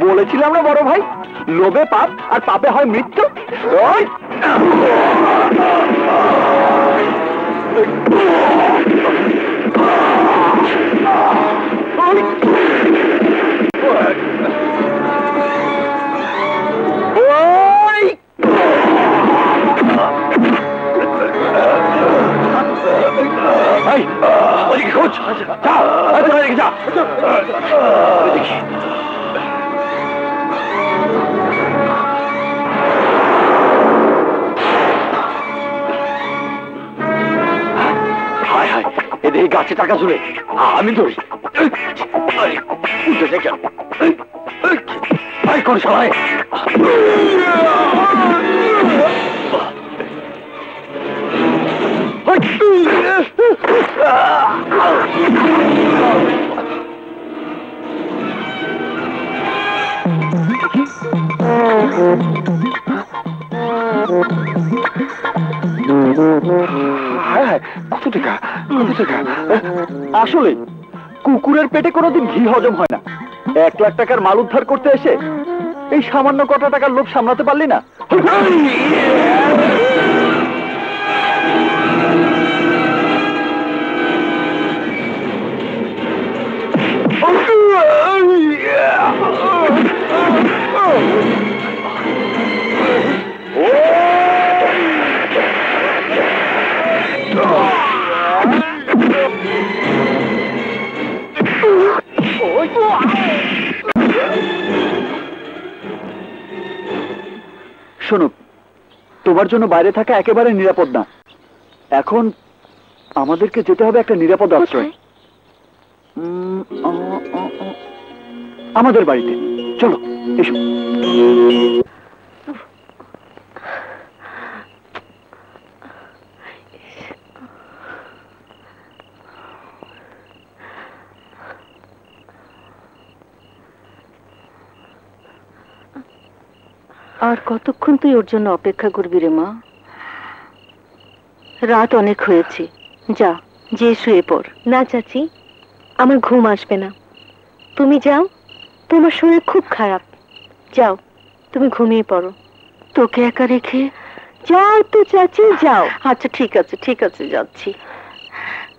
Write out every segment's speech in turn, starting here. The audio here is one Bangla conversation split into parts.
বলেছিলাম না বড় ভাই, লোভে পাপ আর পাপে হয় মৃত্যু। এদের গাছে টাকা ঝুলে আমি ধরি উঠে কেন কোন সবাই কত টাকা কত টাকা? আসলে কুকুরের পেটে কোনোদিন ঘি হজম হয় না। 1 লাখ টাকার মাল উদ্ধার করতে এসে এই সামান্য কটা টাকার লোভ সামলাতে পারলি না? শোনো, তোমার জন্য বাইরে থাকা একেবারে নিরাপদ না। এখন আমাদেরকে যেতে হবে একটা নিরাপদ আশ্রয়। আমাদের বাড়িতে চলো, এসো। আর কতক্ষণ তুই ওর জন্য অপেক্ষা করবি রে মা? রাত অনেক হয়েছে, যা যে শুয়ে পড়। না চাচি, আমার ঘুম আসবে না। তুমি যাও, তোমার শরীর খুব খারাপ। যাও, তুমি ঘুমিয়ে পড়ো। তোকে একা রেখে যাও তো চাচি, যাও। আচ্ছা ঠিক আছে, ঠিক আছে, যাচ্ছি।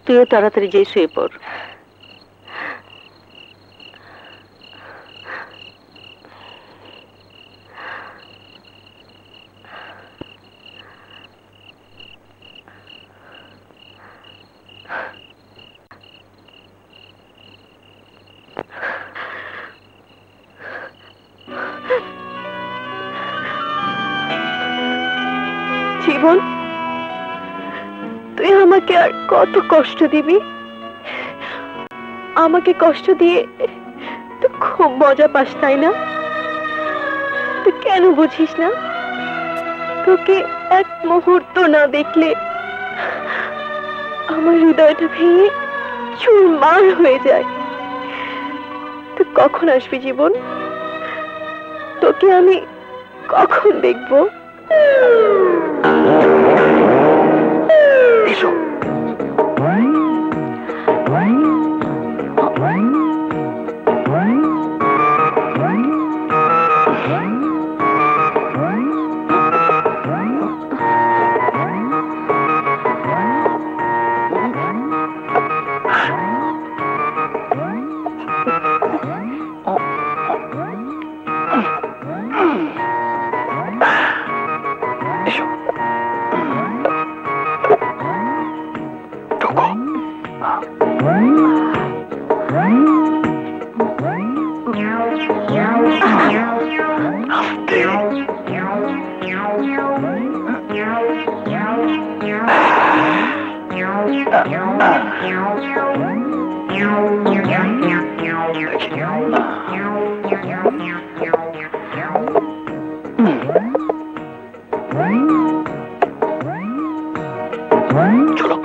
তুইও তাড়াতাড়ি যেয়ে শুয়ে পড়। জীবন, তুই আমাকে আর কত কষ্ট দিবি? আমাকে কষ্ট দিয়ে তুই খুব মজা পাস, তাই না? তুই কেন বুঝিস না? তোকে এক মুহূর্ত না দেখলে আমার হৃদয়টা ভেঙে চুরমার হয়ে যায়। তুই কখন আসবি জীবন? তোকে আমি কখন দেখবো? এসো। চলো।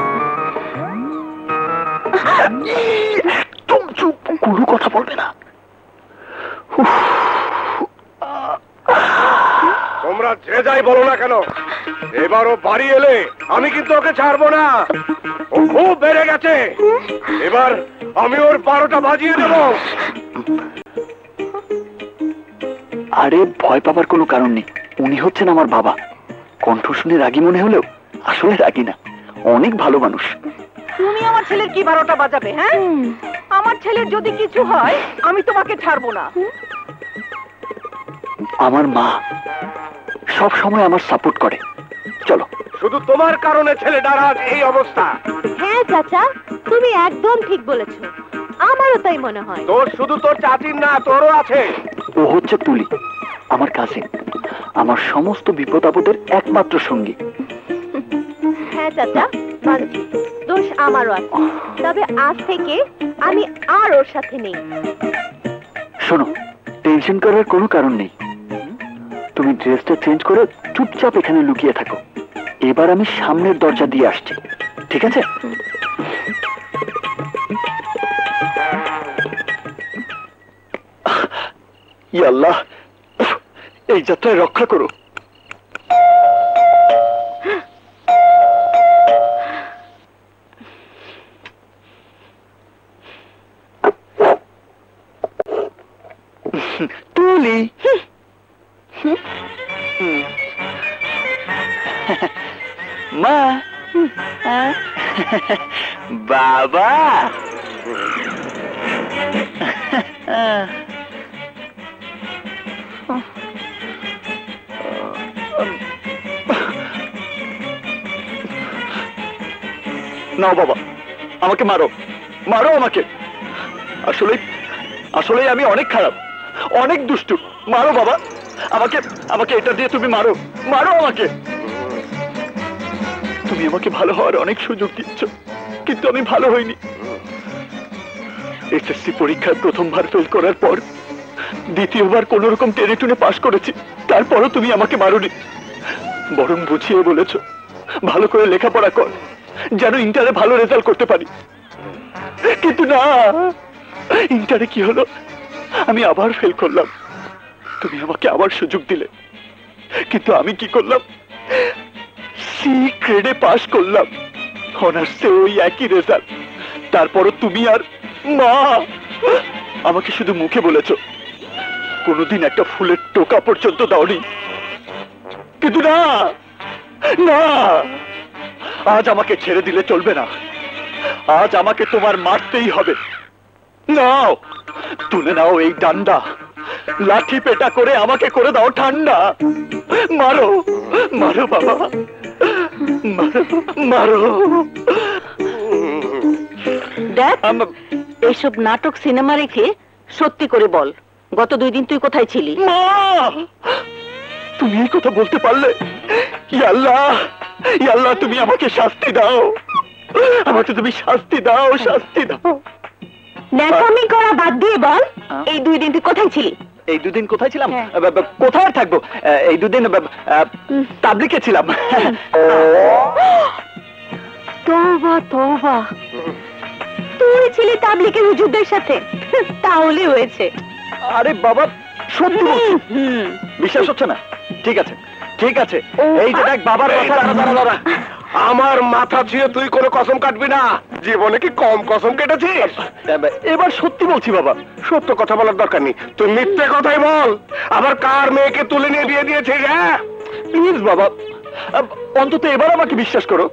একদম চুপ, কোনো কথা বলবে না। তোমরা যে যাই বলো না কেন, এবারও বাড়ি এলে আমি কিন্তু ওকে ছাড়বো না। ও খুব বেড়ে গেছে, এবার আমি ওর 12টা বাজিয়ে দেব। আরে ভয় পাবার কোনো কারণ নেই, উনি হচ্ছেন আমার বাবা। কণ্ঠ শুনে রাগী মনে হলেও আসলে রাগী না, অনেক ভালো মানুষ। তুমি আমার ছেলের কি 12টা বাজাবে? হ্যাঁ, আমার ছেলের যদি কিছু হয় আমি তোমাকে ছাড়বো না। আমার মা সব সময় আমার সাপোর্ট করে। চলো। শুধু তোমার কারণে ছেলেটার আজ এই অবস্থা। হ্যাঁ চাচা, তুমি একদম ঠিক বলেছো, আমারও তাই মনে হয়। তোর শুধু তোর চাচির না, তোরও আছে। ও হচ্ছে তুলি, আমার কাজিন, আমার সমস্ত বিপদ আপদের একমাত্র সঙ্গী। হ্যাঁ চাচা, মানছি দোষ আমারও আছে, তবে আজ থেকে আমি আর ওর সাথে নেই। শোনো, টেনশন করার কোনো কারণ নেই। তুমি ড্রেসটা চেঞ্জ করে চুপচাপ এখানে লুকিয়ে থাকো। এবার আমি সামনের দরজা দিয়ে আসছি, ঠিক আছে? ইয়া আল্লাহ, এই যাত্রায় রক্ষা করো। তুলি, মা, বাবা, নাও বাবা, আমাকে মারো, মারো আমাকে। আসলে আসলে আমি অনেক খারাপ, অনেক দুষ্টু। মারো বাবা, আমাকে আমাকে এটা দিয়ে তুমি মারো, মারো আমাকে। তুমি আমাকে ভালো হওয়ার অনেক সুযোগ দিচ্ছ, কিন্তু আমি ভালো হইনি। এসএসসি পরীক্ষায় প্রথমবার ফেল করার পর দ্বিতীয়বার কোন রকম টেনে টুনে পাশ করেছি, তারপরও তুমি আমাকে মারোনি, বরং বুঝিয়ে বলেছ ভালো করে লেখাপড়া কর, যেন ইন্টারে ভালো রেজাল্ট করতে পারি। কিন্তু না, ইন্টারে কি হলো, আমি আবার ফেল করলাম। তুমি আমাকে আবার সুযোগ দিলে, কিন্তু আমি কি করলাম, সি গ্রেডে পাশ করলাম, অনার্সে ওই একই রেজাল্ট। তারপরও তুমি আর মা আমাকে শুধু মুখে বলেছ, কোনোদিন একটা ফুলের টোকা পর্যন্ত দাওনি। কিন্তু না না, আজ আমাকে ছেড়ে দিলে চলবে না, আজ আমাকে তোমার মারতেই হবে। নাও, তুলে নাও এই ডান্ডা, লাঠি পেটা করে আমাকে করে দাও ঠান্ডা। মারো মারো বাবা, মারো মারো। দেখ, এইসব নাটক সিনেমা রেখে সত্যি করে বল, গত 2 দিন তুই কোথায় ছিলি? মা, তুমি এই কথা বলতে পারলে? ইয়া আল্লাহ, ইয়া আল্লাহ, তুমি আমাকে শাস্তি দাও, আমাকে তুমি শাস্তি দাও, শাস্তি দাও। ন্যাকামি করা বাদ দিয়ে বল, এই 2 দিন তুই কোথায় ছিলি? এই 2 দিন কোথায় ছিলাম? কোথায় থাকবো, এই 2 দিন তাবলিগে ছিলাম। তওবা তওবা, তুই ছিলি তাবলিগের হুজুরদের সাথে? তাহলে হয়েছে। আরে বাবা, সত্যি বলছি, বিশ্বাস হচ্ছে না? ঠিক আছে ঠিক আছে, এই যে দেখ বাবার কথা। দাঁড়া, আমার মাথা ছুঁয়ে তুই কোনো কসম কাটবি না। জীবনে কি কম কসম কেটেছিস? এবার সত্যি বলছি বাবা। সত্য কথা বলার দরকার নেই, তুই মিথ্যে কথাই বল। আবার কার মেয়েকে তুলে নিয়ে বিয়ে দিয়েছিস? হ্যাঁ, প্লিজ বাবা, অন্তত এবার আমাকে বিশ্বাস করো।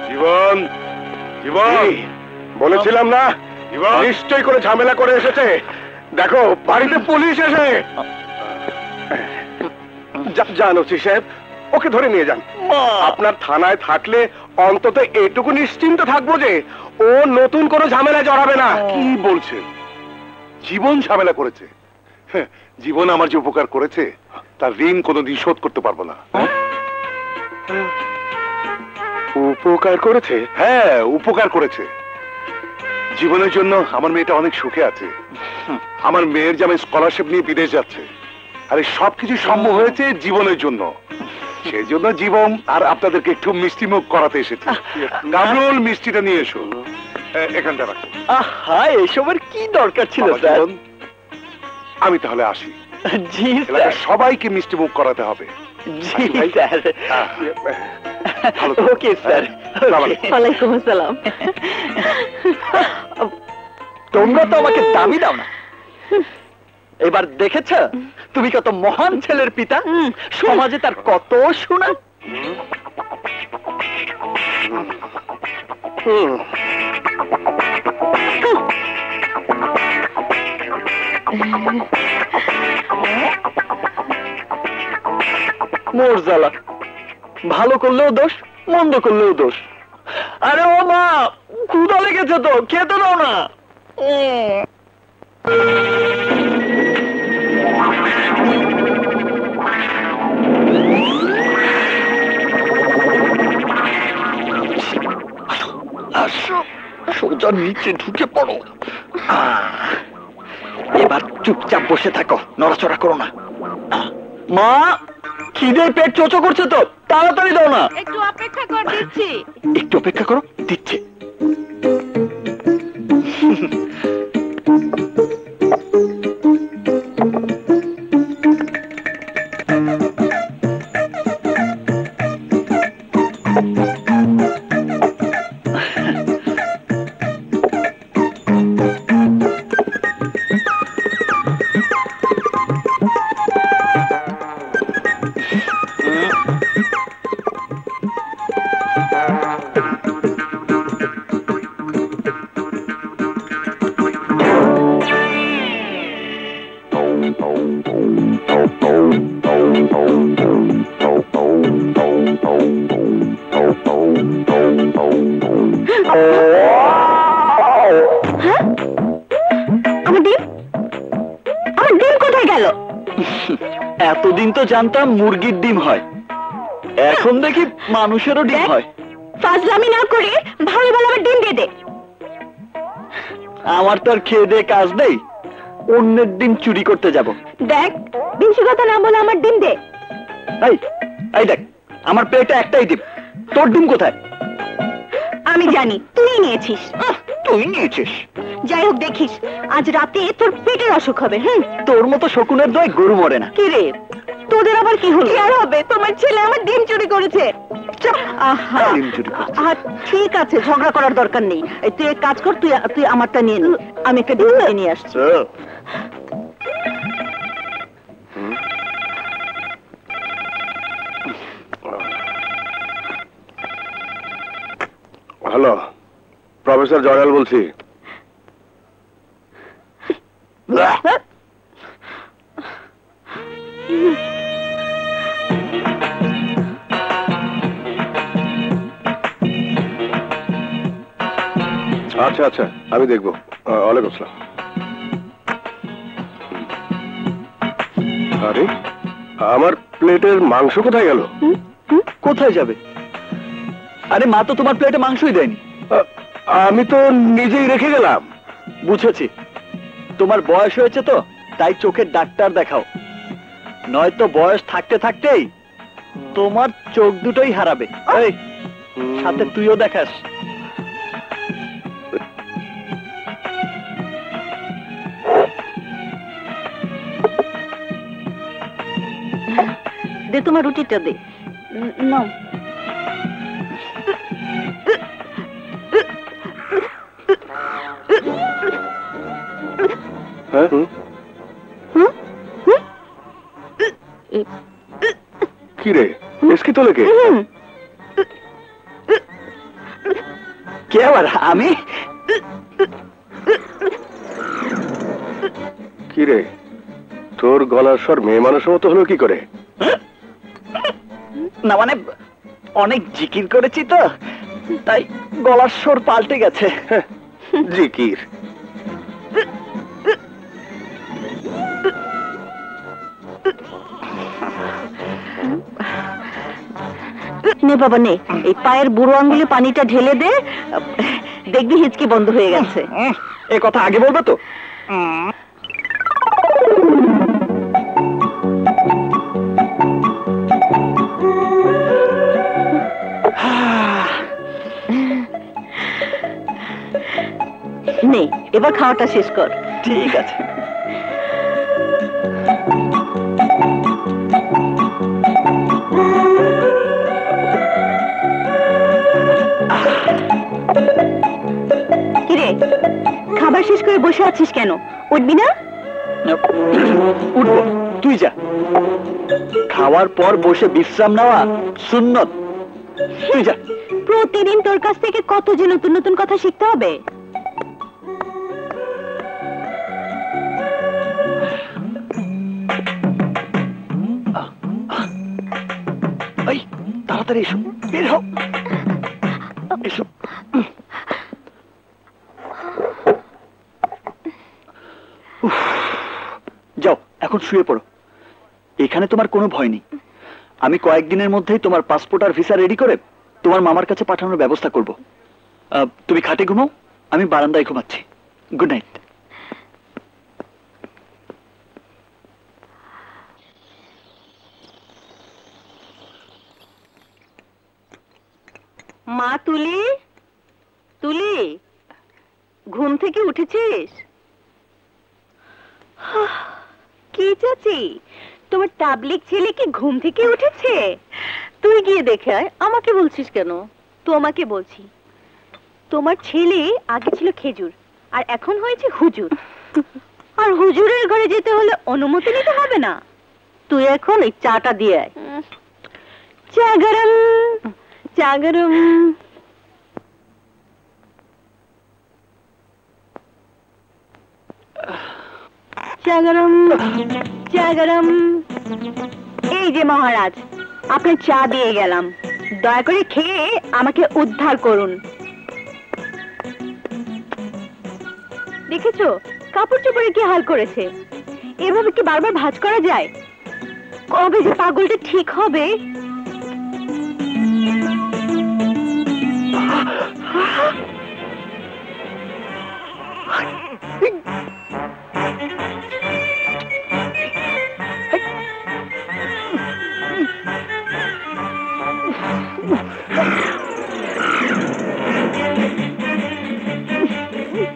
জীবন, জীবন, বলেছিলাম না নিশ্চয়ই করে ঝামেলা করে এসেছে। দেখো, বাড়িতে পুলিশ এসে। জানো সাহেব, ওকে ধরে নিয়ে যান। আপনার থানায় থাকলে অন্তত এটুকু নিশ্চিন্ত থাকবো যে ও নতুন কোনো ঝামেলায় জড়াবে না। কি বলছেন? জীবন ঝামেলা করেছে? হ্যাঁ, জীবন আমার যে উপকার করেছে তার ঋণ কোনোদিন শোধ করতে পারবো না। উপকার করেছে? হ্যাঁ, উপকার করেছে। জীবনের জন্য আমার মেয়েটা অনেক সুখে আছে। আমার মেয়ের জামাই স্কলারশিপ নিয়ে বিদেশ যাচ্ছে, আর এই সবকিছু সম্ভব হয়েছে জীবনের জন্য। সেই জন্য জীবন আর আপনাদেরকে একটু মিষ্টি মুখ করাতে এসেছে। কামরুল, মিষ্টিটা নিয়ে এসো। এখানটা রাখো। আহা, এসবের কি দরকার ছিল বাবা স্যার? জীবন, আমি তাহলে আসি। জি এলাকার স্যার। সবাইকে মিষ্টি মুখ করাতে হবে। জি স্যার। ভালো থেকো। Okay sir. সালাম ওকে। আলাইকুম। ওয়ালাইকুম আসসালাম। তোমরা তো আমাকে দামি দাও না। এবার দেখেছ তুমি কত মহান ছেলের পিতা, সমাজে তার কত সুনাম। মোর জ্বালা, ভালো করলেও দোষ, মন্দ করলেও দোষ। আরে ও মা, ক্ষুধা লেগেছে তো, খেতে দাও না। আসো, সোজা নিচে ঢুকে পড়ো। এবার চুপচাপ বসে থাকো, নড়াচড়া করো না। মা, খিদে পেট চোচো করছে তো, তাড়াতাড়ি দাও না। একটু অপেক্ষা কর, দিচ্ছি। একটু অপেক্ষা করো, দিচ্ছে। এতদিন তো জানতাম মুরগির ডিম হয়, এখন দেখি মানুষেরও ডিম হয়। ফাজলামি না করে ভালো ভালো আমার ডিম দিয়ে দে। আমার তো আর খেয়ে দিয়ে কাজ নেই, অন্যের ডিম চুরি করতে যাব। দেখ, বেশি কথা না বলে আমার ডিম দে। এই এই দেখ, আমার পেটে একটাই ডিম, তোর ডিম কোথায়? আমি জানি তুই নিয়েছিস। তুই নিয়েছিস? যাই হোক, দেখিস আজ রাতে তোর পেটের অসুখ হবে। তোর মতো শকুনের দই গরু মরে না। কি রে, তোদের আবার কি হলো? কি আর হবে, তোমার ছেলে আমার ডিম চুরি করেছে। আহা, ডিম চুরি করছে। ঠিক আছে, ঝগড়া করার দরকার নেই। এই তুই এক কাজ কর, তুই আমারটা নিয়ে নে। আমি একটা ডিম নিয়ে আসছি। হ্যালো, প্রফেসর জয়নাল বলছি। আচ্ছা আচ্ছা, আমি দেখবো। ওয়ালাইকুম আসসালাম। আরে, আমার প্লেটের মাংস কোথায় গেল? কোথায় যাবে? আরে মা তো তোমার প্লেটে মাংসই দেয়নি। আমি তো নিজেই রেখে গেলাম। বুঝেছি, তোমার বয়স হয়েছে তো, তাই চোখের ডাক্তার দেখাও, নয়তো বয়স থাকতে থাকতেই তোমার চোখ দুটোই হারাবে। এই, সাথে তুইও দেখাস। দে, তোমার রুটিটা দে। নাও। হ্যাঁ, কি রে, এসকি তোলে কে? কে আবার? আমি? কি রে, তোর গলার স্বর মেয়ে মানুষের মতো হলো কি করে? না মানে অনেক জিকির করেছি তো, তাই গলার স্বর পাল্টে গেছে। জিকির? নে বাবা নে, এই পায়ের বুড়ো আঙ্গুলে পানিটা ঢেলে দে, দেখবি হিচকি বন্ধ হয়ে গেছে। এ কথা আগে বলবে তো। নে এবার খাওয়াটা শেষ কর। ঠিক আছে। কিরে, খাবার শেষ করে বসে আছিস কেন? উঠবি না? উঠবো, তুই যা। খাওয়ার পর বসে বিশ্রাম নেওয়া সুন্নত, তুই যা। প্রতিদিন তোর কাছ থেকে কত যে নতুন নতুন কথা শিখতে হবে। এই তাড়াতাড়ি এসো, বের হও, এসো। যাও এখন শুয়ে পড়ো। এখানে তোমার কোনো ভয় নেই। আমি কয়েকদিনের মধ্যেই তোমার পাসপোর্ট আর ভিসা রেডি করে তোমার মামার কাছে পাঠানোর ব্যবস্থা করব। তুমি খাটে ঘুমাও, আমি বারান্দায় ঘুমাচ্ছি। Good night. মা তুলি, তুলি, ঘুম থেকে উঠেছিস? কি চাচি, তোমার তাবলিক ছেলে কি ঘুম থেকে উঠেছে? তুই গিয়ে দেখে আয়, আমাকে বলছিস কেন? তোমাকে বলছি, তোমার ছেলে আগে ছিল খেজুর আর এখন হয়েছে হুজুর। আর হুজুরের ঘরে যেতে হলে অনুমতি নিতে হবে না? তুই এখন এই চাটা দিয়ে আয়। চা গরম, চা গরম। চা গরম, চা গরম। এই যে মহারাজ, আপনার চা দিয়ে গেলাম, দয়া করে খেয়ে আমাকে উদ্ধার করুন। দেখেছো কাপড় চোপড়ে কি হাল করেছে? এভাবে কি বারবার ভাঁজ করা যায়? কবে যে পাগলটা ঠিক হবে?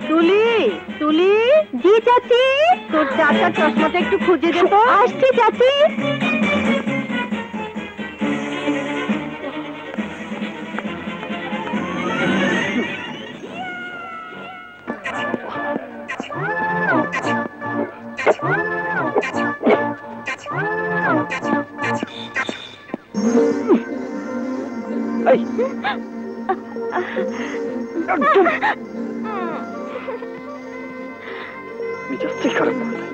তুলি, তুলি। জি চাচি। তোর চাচার চশমাটা একটু খুঁজে দে তো। আসছি চাচি। এই মেজাজটাই খারাপ করে দেয়।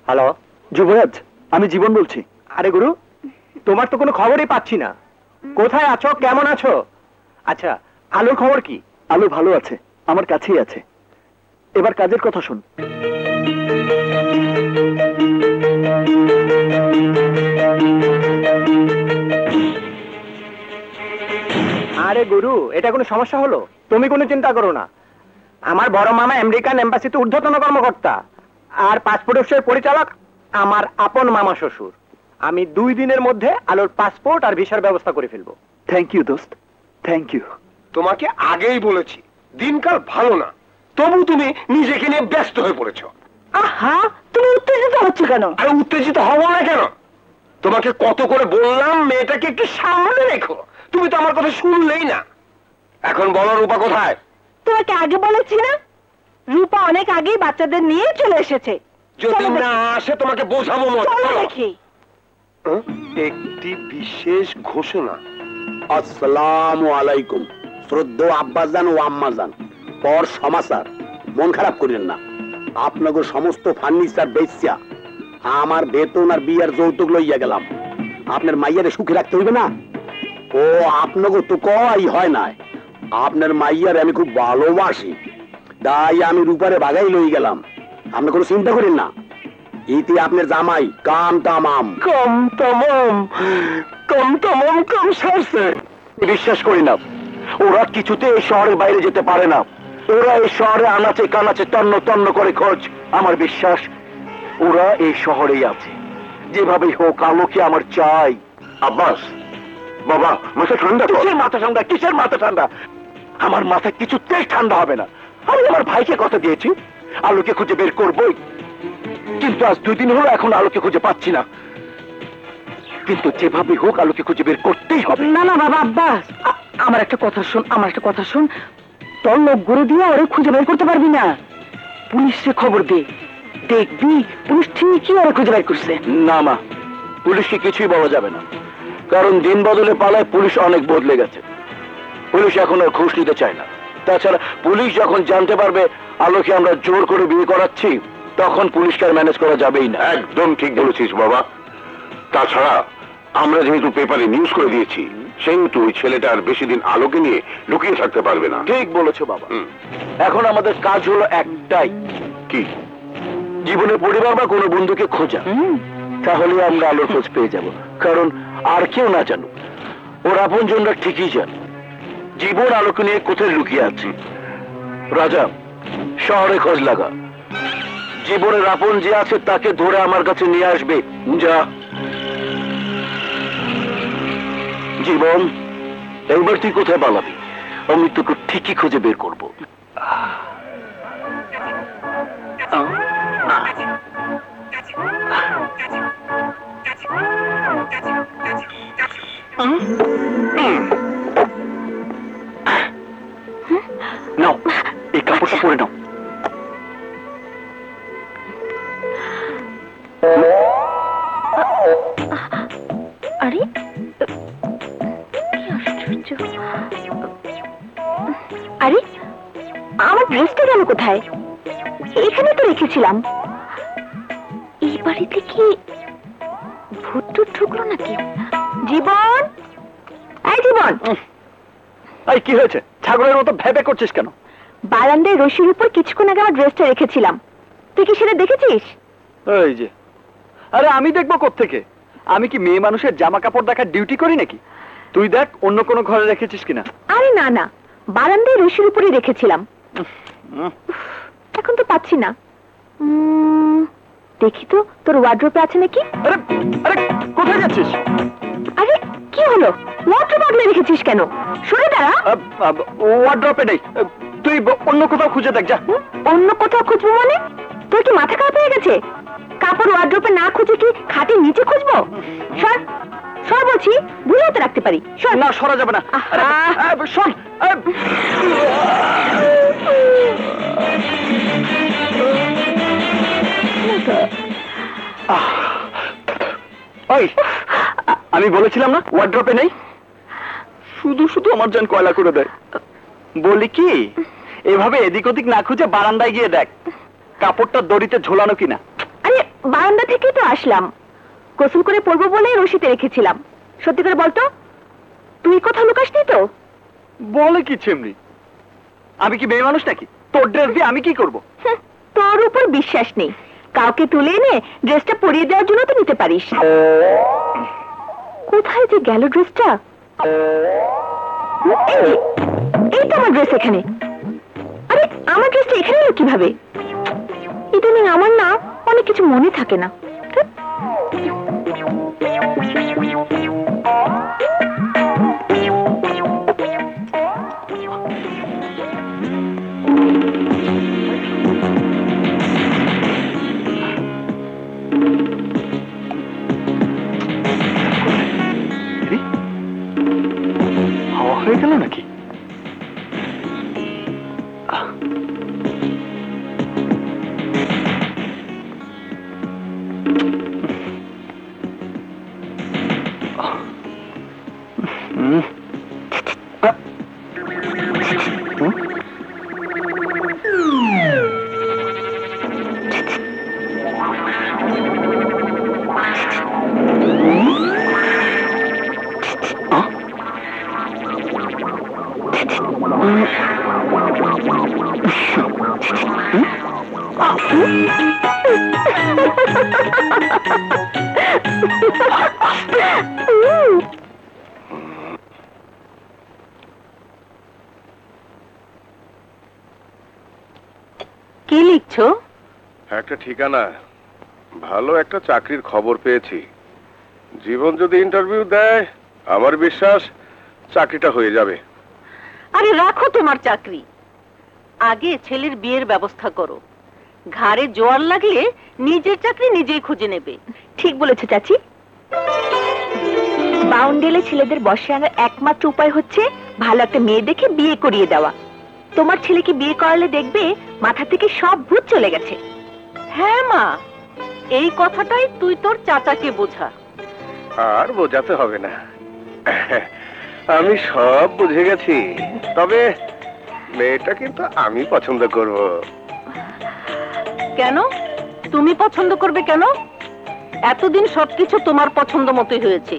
হ্যালো যুবরাজ, আমি জীবন বলছি। আরে গুরু, তোমার তো কোনো খবরই পাচ্ছি না। কোথায় আছো, কেমন আছো? আচ্ছা, আলুর খবর কি? আলু ভালো আছে, আমার কাছেই আছে। এবার কাজের কথা শোন। আরে গুরু, এটা কোনো সমস্যা হলো? তুমি কোনো চিন্তা করো না। আমার বড় মামা আমেরিকান এম্বাসিতে ঊর্ধ্বতন কর্মকর্তা, আর পাসপোর্ট অফিসের পরিচালক আমার আপন মামা শ্বশুর। আমি 2 দিনের মধ্যে আলোর পাসপোর্ট আর ভিসার ব্যবস্থা করে ফেলবো। থ্যাংক ইউ দোস্ত, থ্যাংক ইউ। তোমাকে আগেই বলেছি দিনকাল ভালো না, তবু তুমি নিজেকে নিয়ে ব্যস্ত হয়ে পড়েছো। আহা, তুমি উত্তেজিত হচ্ছ কেন? আরে উত্তেজিত হবো না কেন? তোমাকে কত করে বললাম মেয়েটাকে একটু সামনে রেখো, তুমি তো আমার কথা শুনলেই না। এখন বলো রূপা কোথায়? তোমাকে আগে বলেছি না, রূপা অনেক আগেই বাচ্চাদের নিয়ে চলে এসেছে। যদি না আসে তোমাকে বোঝাবো মত। চলো দেখি। একটি বিশেষ ঘোষণা। আসসালামু আলাইকুম শ্রদ্ধেয় আব্বাজান ও আম্মাজান। পর সমাচার, মন খারাপ করেন না। আপনাকে সমস্ত ফার্নিচার বেচা আমার বেতন আর বিয়ার যৌতুক লইয়া গেলাম। আপনার মাইয়ারে সুখে রাখতে হইবে না? ও আপনাকে তো কই হয় না, আপনার মাইয়ারে আমি খুব ভালোবাসি, তাই আমি রূপারে ভাগাই লই গেলাম। আপনি কোনো চিন্তা করেন না, ইতি আপনার জামাই কাম তামাম। কম তামাম কাম সারছে। বিশ্বাস করি না, ওরা কিছুতে এই শহরের বাইরে যেতে পারে না। ওরা এই শহরে আনাচে কানাচে তন্ন তন্ন করে খোঁজ। আমার বিশ্বাস ওরা এই শহরেই আছে। যেভাবেই হোক আলোকে আমার চাই। আব্বাস, বাবা মাথা ঠান্ডা কর। কিসের মাথা ঠান্ডা? কিসের মাথা ঠান্ডা? আমার মাথা কিছুতেই ঠান্ডা হবে না। আমি আমার ভাইকে কথা দিয়েছি আলোকে খুঁজে বের করবই, কিন্তু আজ 2 দিন হলো এখন আলোকে খুঁজে পাচ্ছি না। কিন্তু যেভাবে হোক আলোকে খুঁজে বের করতেই হবে। না না বাবা আব্বাস, আমার একটা কথা শোন, তোর লোক গরু দিয়ে ওরে খুঁজে বের করতে পারবি না। পুলিশে খবর দে, দেখবি পুলিশ ঠিকই ওরে খুঁজে বের করছে। না মা, পুলিশকে কিছুই বলা যাবে না, কারণ দিন বদলে পালায় পুলিশ অনেক বদলে গেছে। পুলিশ এখন আর ঘুষ নিতে চায় না। তাছাড়া পুলিশ যখন জানতে পারবে আলোকে আমরা জোর করে বিয়ে করাচ্ছি, তখন পুলিশকে আর ম্যানেজ করা যাবেই না। একদম ঠিক বলেছিস বাবা। তাছাড়া আমরা যেহেতু পেপারে নিউজ করে দিয়েছি, সেহেতু ওই ছেলেটা আর বেশি দিন আলোকে নিয়ে লুকিয়ে থাকতে পারবে না। ঠিক বলেছো বাবা। এখন আমাদের কাজ হলো একটাই, কি? জীবনে পরিবার বা কোনো বন্ধুকে খোঁজা। তাহলে আমরা আলোর খোঁজ পেয়ে যাব। কারণ আর কেউ না জানুক, ওর আপনজনরা ঠিকই জানে জীবন আলোকে নিয়ে কোথায় লুকিয়ে আছে। রাজা, শহরে খোঁজ লাগা, জীবনের আপন যে আছে তাকে ধরে আমার কাছে নিয়ে আসবে। যা জীবন, এইবার তুই কোথায় পালাবি? আমি তোকে ঠিকই খুঁজে বের করবো। নাও, এই কাপড়টা পরে নাও। আরে কি আশ্চর্য! আরে আমার ড্রেসটা গেল কোথায়? এখানে তো রেখেছিলাম। এই বাড়িতে কি ভূত টুত ঢুকলো নাকি? জীবন, এই জীবন! এই কি হয়েছে? ছাগলের মতো ভেবে করছিস কেন? বারান্দায় রশির উপর কিছুক্ষণ আগে আমার ড্রেসটা রেখেছিলাম, তুই কি সেটা দেখেছিস? এই যে, আরে আমি দেখবো কোত্থেকে? আমি কি মেয়ে মানুষের জামা কাপড় দেখার ডিউটি করি নাকি? তুই দেখ অন্য কোনো ঘরে রেখেছিস কিনা। আরে না না, বারান্দায় রশির উপরই রেখেছিলাম। এখন তো পাচ্ছি না। দেখি তো তোর ওয়ার্ড্রোবে আছে নাকি। আরে আরে কোথায় যাচ্ছিস? আরে কি হলো, ওয়ার্ড্রোবে আগলে রেখেছিস কেন? সরে দাঁড়া। ওয়ার্ড্রোবে নেই, তুই অন্য কোথাও খুঁজে দেখ। যা। অন্য কোথাও খুঁজবো মানে? তোর কি মাথা খারাপ হয়ে গেছে? কাপড় ওয়ার্ড্রোবে না খুঁজে কি খাটের নিচে খুঁজবো? সর সর বলছি, ভুলেও তো রাখতে পারি। সর। না, সরা যাবে না। শোন, আমি বলেছিলাম না ওয়ার্ড্রপে নেই? শুধু শুধু আমার জান কয়লা করে দেয়। বলি কি, এভাবে এদিক ওদিক না খুঁজে বারান্দায় গিয়ে দেখ কাপড়টা দড়িতে ঝোলানো কিনা। আরে বারান্দা থেকেই তো আসলাম, গোসল করে পরবো বলে রশিতে রেখেছিলাম। সত্যি করে বলতো, তুই কোথাও লুকাসনি তো? বলে কি ছেমনি, আমি কি মেয়ে মানুষ নাকি? তোর ড্রেস দিয়ে আমি কি করবো? তোর উপর বিশ্বাস নেই, কাউকে তুলে এনে ড্রেসটা পরিয়ে দেওয়ার জন্য তো নিতে পারিস। কোথায় যে গেল ড্রেসটা? এই তো আমার ড্রেস এখানে। আরে আমার ড্রেসটা এখানে এলো কিভাবে? ইদানিং আমার না অনেক কিছু মনে থাকে না। হাওয়া হয়ে গেল নাকি? কি লিখছো? একটা ঠিকানা, ভালো একটা চাকরির খবর পেয়েছি। জীবন যদি ইন্টারভিউ দেয়, আমার বিশ্বাস চাকরিটা হয়ে যাবে। আরে রাখো তোমার চাকরি, আগে ছেলের বিয়ের ব্যবস্থা করো। ঘাড়ে জোয়ার লাগলে নিজের চাকরি নিজেই খুঁজে নেবে। ঠিক বলেছো চাচি। বাউন্ডেলে ছেলেদের বসে আনার একমাত্র উপায় হচ্ছে ভালো একটা মেয়ে দেখে বিয়ে করিয়ে দেওয়া। তোমার ছেলেকে বিয়ে করালে দেখবে মাথা থেকে সব ভূত চলে গেছে। হ্যাঁ মা, এই কথাটাই তুই তোর চাচাকে বোঝা। আর বোঝাতে হবে না, আমি সব বুঝে গেছি। তবে মেয়েটা কিন্তু আমি পছন্দ করব। কেন তুমি পছন্দ করবে কেন? এতদিন সবকিছু তোমার পছন্দ মতোই হয়েছে,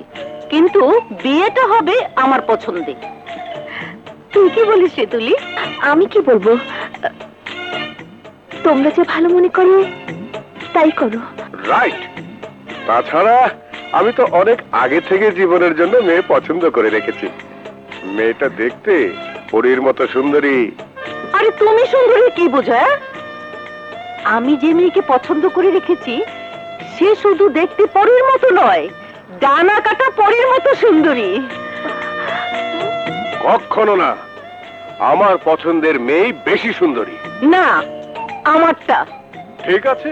কিন্তু বিয়েটা হবে আমার পছন্দে। তুই কি বলিস রে তুলি? আমি কি বলবো, তোমরা যে ভালো মনে করো তাই করো। রাইট। তাছাড়া আমি তো অনেক আগে থেকে জীবনের জন্য মেয়ে পছন্দ করে রেখেছি। মেয়েটা দেখতে পরীর মতো সুন্দরী। আরে তুমি সুন্দরী কি বোঝা? আমি যে মেয়েকে পছন্দ করে রেখেছি সে শুধু দেখতে পরীর মতো নয়, ডানা কাটা পরীর মতো সুন্দরী। কখনো না, আমার পছন্দের মেয়ে বেশি সুন্দরী। না, আমারটা। ঠিক আছে,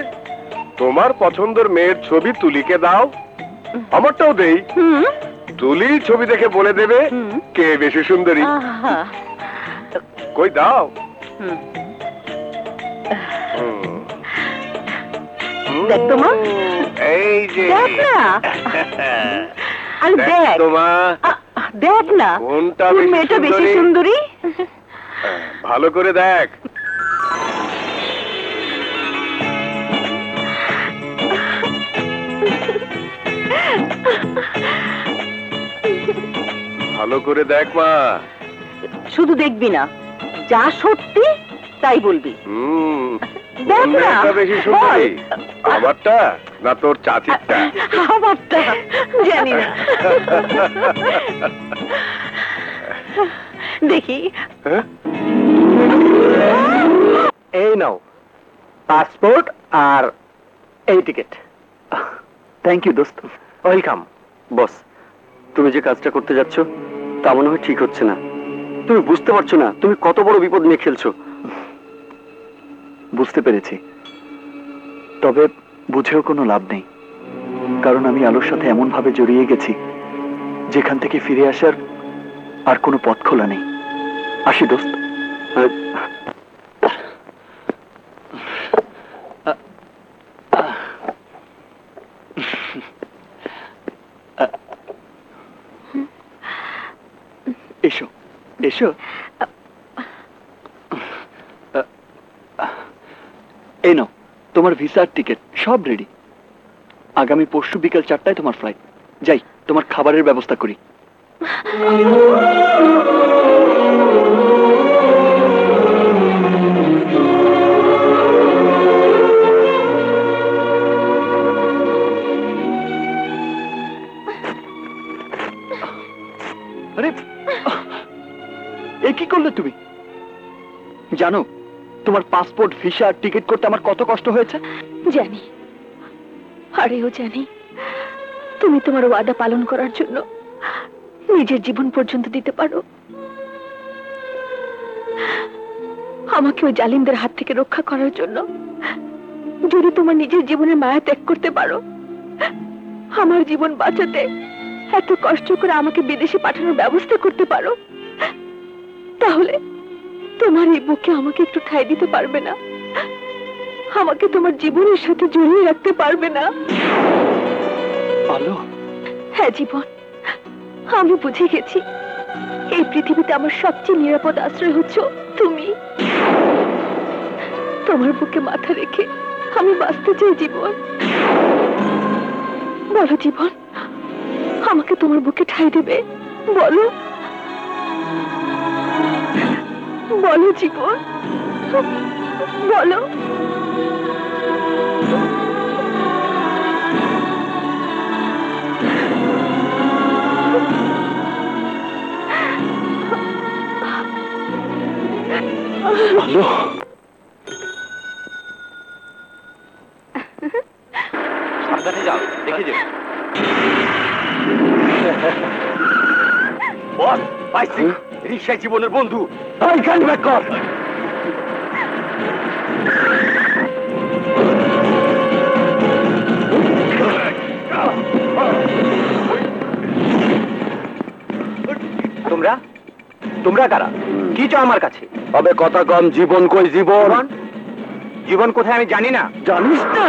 তোমার পছন্দের মেয়ের ছবি তুলিকে দাও, আমারটাও দেই। তুলি ছবি দেখে বলে দেবে কে বেশি সুন্দরী। কই দাও। দেখ তো মা, এই যে দেখ না। আরে দেখ তোমা, দেখ না, কোনটা কোন মেয়েটা বেশি সুন্দরী। ভালো করে দেখ। ভালো করে দেখ মা। শুধু দেখবি না, যা সত্যি তাই বলবি। দেখ না, কোনটা বেশি সুন্দরী, আমারটা না তোর চাচিরটা? আমারটা। জানি না, দেখি। এই নাও পাসপোর্ট আর এই টিকিট। থ্যাংক ইউ দোস্ত। ওয়েলকাম। বস, তুমি যে কাজটা করতে যাচ্ছ তা মনে হয় ঠিক হচ্ছে না। তুমি বুঝতে পারছো না তুমি কত বড় বিপদ নিয়ে খেলছো। বুঝতে পেরেছি, তবে বুঝেও কোনো লাভ নেই, কারণ আমি আলোর সাথে এমন ভাবে জড়িয়ে গেছি যেখান থেকে ফিরে আসার আর কোনো পথ খোলা নেই। আসি দোস্ত। এসো এসো। এই নাও তোমার ভিসার টিকিট, সব রেডি। আগামী পরশু বিকেল 4টায় তোমার ফ্লাইট। যাই তোমার খাবারের ব্যবস্থা করি। আরে এ কি করলে তুমি? জানো তোমার পাসপোর্ট ভিসা টিকিট করতে আমার কত কষ্ট হয়েছে? জানি, আরেও জানি তুমি তোমার ওয়াদা পালন করার জন্য নিজের জীবন পর্যন্ত দিতে পারো। আমাকে ওই জালিমদের হাত থেকে রক্ষা করার জন্য যদি তোমার নিজের জীবনের মায়া ত্যাগ করতে পারো, আমার জীবন বাঁচাতে এত কষ্ট করে আমাকে বিদেশে পাঠানোর ব্যবস্থা করতে পারো, তাহলে তোমার এই বুকে আমাকে একটু ঠাঁই দিতে পারবে না? আমাকে তোমার জীবনের সাথে জড়িয়ে রাখতে পারবে না? আলো। হ্যাঁ জীবন, আমি বুঝে গেছি এই পৃথিবীতে আমার সবচেয়ে নিরাপদ আশ্রয় হচ্ছে তুমি। তোমার বুকে মাথা রেখে আমি বাঁচতে চাই জীবন। বলো জীবন, আমাকে তোমার বুকে ঠাঁই দেবে? বলো বলো জীবন, বলো। ভালো সাবধানে যাও, দেখে যাও। বস, পাইছি রিকশায় জীবনের বন্ধু। গাড়ি ব্যাক কর। তোমরা তোমরা কারা? কি চাও আমার কাছে? তবে কথা কম। জীবন কই? জীবন জীবন কোথায় আমি জানি না। জানিস না?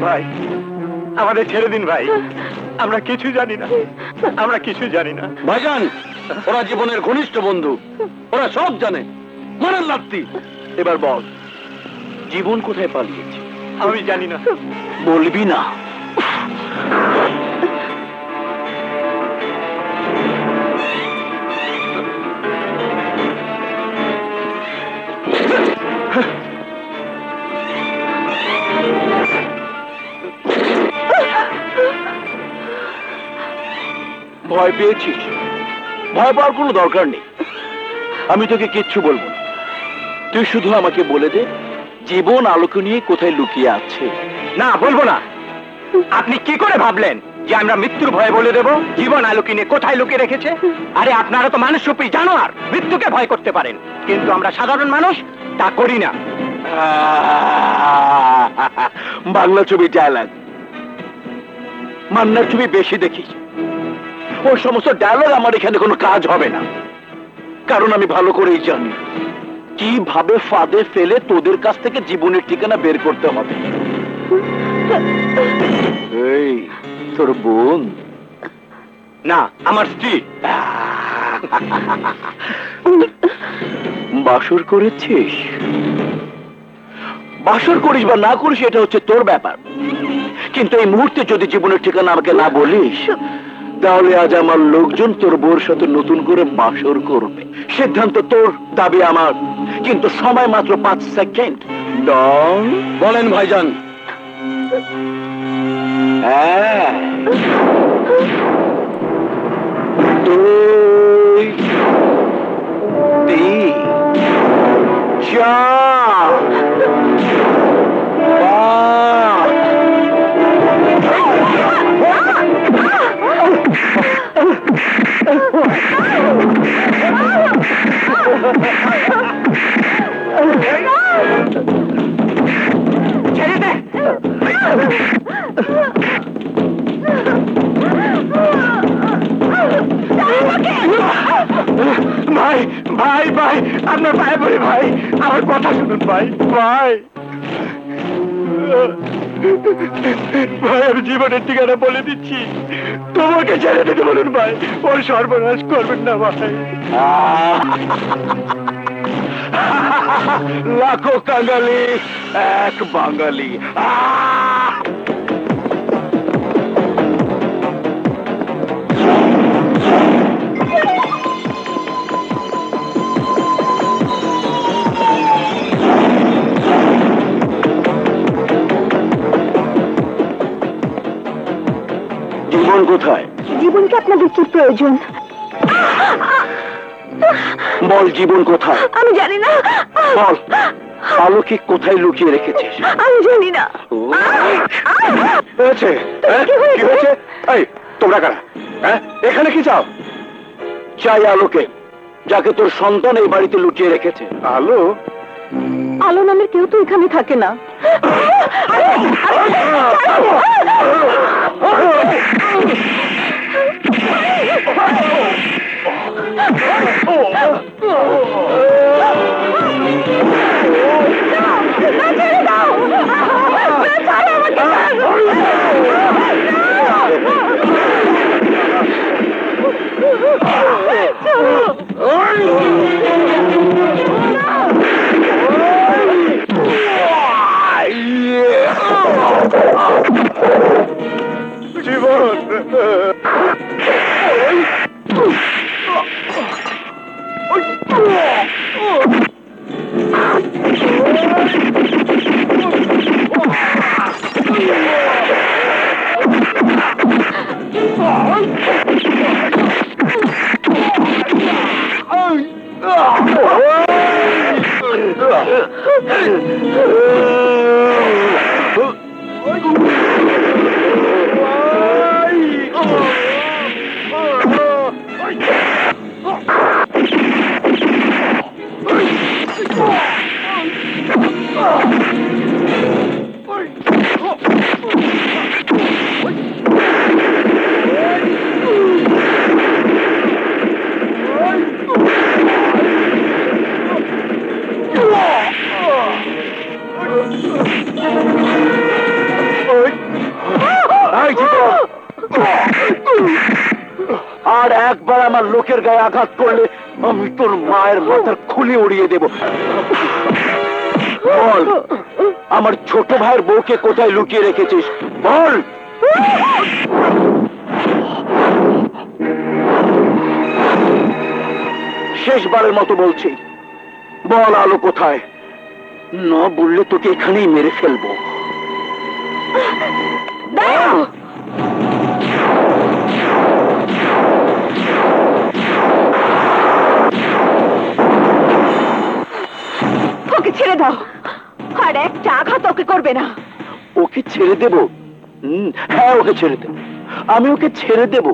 ভাই, আমাদের ছেড়ে দিন ভাই, আমরা কিছু জানি না, আমরা কিছু জানি না। ভাইজান, ওরা জীবনের ঘনিষ্ঠ বন্ধু, ওরা সব জানে। মারার লাগতি। এবার বল, জীবন কোথায় পালিয়েছে? আমি জানি না। বলবি না? ভয় পেয়েছিস? ভয় পাওয়ার কোনো দরকার নেই। আমি তোকে কিচ্ছু বলবো না। তুই শুধু আমাকে বলে দে, জীবন আলোকে নিয়ে কোথায় লুকিয়ে আছে। না, বলবো না। আপনি কি করে ভাবলেন যে আমরা মৃত্যুর ভয়ে বলে দেব জীবন আলোকে নিয়ে কোথায় লুকিয়ে রেখেছে? আরে আপনারা তো মানুষ রূপী জানোয়ার, মৃত্যুকে ভয় করতে পারেন, কিন্তু আমরা সাধারণ মানুষ তা করি না। বাংলা ছবি ডায়ালগ, মান্নার ছবি বেশি দেখিস। ওই সমস্ত ডায়ালগ আমার এখানে কোনো কাজ হবে না, কারণ আমি ভালো করেই জানি কিভাবে ফাঁদে ফেলে তোদের কাছ থেকে জীবনের ঠিকানা বের করতে হবে। এই তোর বোন না, আমার স্ত্রী। বাসর করেছিস? বাসর করিস বা না করিস এটা হচ্ছে তোর ব্যাপার, কিন্তু এই মুহূর্তে যদি জীবনের ঠিকানা আমাকে না বলিস, তাহলে আজ আমার লোকজন তোর বউর সাথে নতুন করে বাসর করবে। সিদ্ধান্ত তোর, দাবি আমার, কিন্তু সময় মাত্র 5 সেকেন্ড। বলেন ভাইজান। হ্যাঁ, 2, 3, 4, 5। ছেড়ে দে। ভাই ভাই ভাই, আপনার পায়ে পড়ি ভাই, আমার কথা শুনুন ভাই। ভাই ভাই, আমি জীবনের ঠিকানা বলে দিচ্ছি, তোমাকে ছেড়ে দিতে বলুন ভাই, ওর সর্বনাশ করবেন না ভাই। লাখো কাঙালি এক বাঙালি। জীবন কোথায়? জীবনকে আপনাদের কি প্রয়োজন? বল, জীবন কোথায়? আমি জানি না। বল, আলোকে কোথায় লুকিয়ে রেখেছিস? আমি জানি না। হয়েছে? কি হয়েছে? এই তোমরা কারা? হ্যাঁ, এখানে কি চাও? চাই আলোকে, যাকে তোর সন্তান এই বাড়িতে লুকিয়ে রেখেছে। আলো? আলো নামের কেউ তো এখানে থাকে না। জীবন আর একবার আমার লোকের গায়ে আঘাত করলে আমি তোর মায়ের মাথার খুলি উড়িয়ে দেব। বল, আমার ছোট ভাইয়ের বউকে কোথায় লুকিয়ে রেখেছিস? বল। শেষবারের মতো বলছি, বল আলো কোথায়? না বললে তোকে এখানেই মেরে ফেলবো। ওকে ছেড়ে দাও, আর একটা আঘাত ওকে করবে না। ওকে ছেড়ে দেব? হ্যাঁ, ওকে ছেড়ে দেব। আমি ওকে ছেড়ে দেব,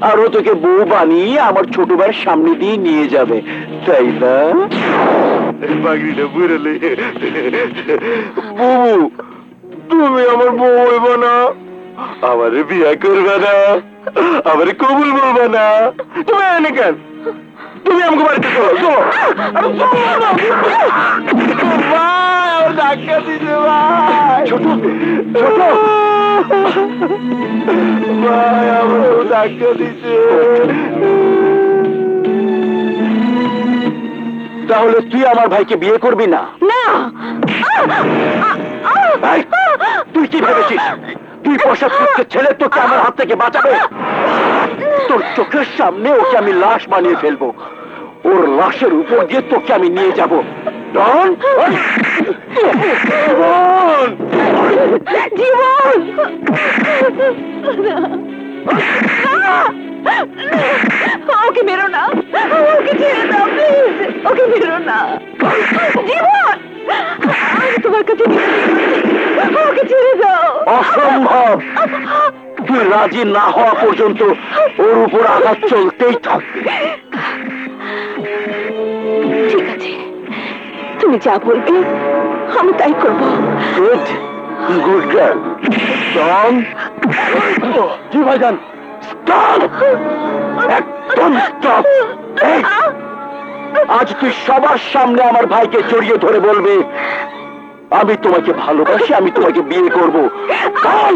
আর ও তোকে বউ বানিয়ে আমার ছোট ভাইয়ের সামনে দিয়ে নিয়ে যাবে, তাই না? পাগড়িটা বুড়ালে বউ, তুমি আমার বউ হইব না, আমারে বিয়া করবে না, আমারে কবুল বলবে না। তুমি এনে কেন? তুমি আমাকে বাড়িতে চলো। ধাক্কা দিছে ভাই, ছোট ছোট ভাই আমার ধাক্কা দিছে। তাহলে তুই আমার ভাইকে বিয়ে করবি না? না। ভাই, তুই কি ভেবেছিস তুই পোশাক করতে ছেলে তোকে আমার হাত থেকে বাঁচাবে? তোর চোখের সামনে ওকে আমি লাশ বানিয়ে ফেলবো, ওর লাশের উপর দিয়ে তোকে আমি নিয়ে যাবো। ডন, জীবন, ওকে মেরো না, ওকে ছেড়ে দাও প্লিজ, ওকে মেরো না। জীবন, আমি তোমার কাছে ওকে ছেড়ে দাও। অসম্ভব, তুই রাজি না হওয়া পর্যন্ত ওর উপর আঘাত চলতেই থাকবে। ঠিক আছে, তুমি যা বলবে আমি তাই করবো। Good, good girl. টম, জি ভাইজান, স্টপ, একদম স্টপ। আজ তুই সবার সামনে আমার ভাইকে জড়িয়ে ধরে বলবে, আমি তোমাকে ভালোবাসি, আমি তোমাকে বিয়ে করবো। বল,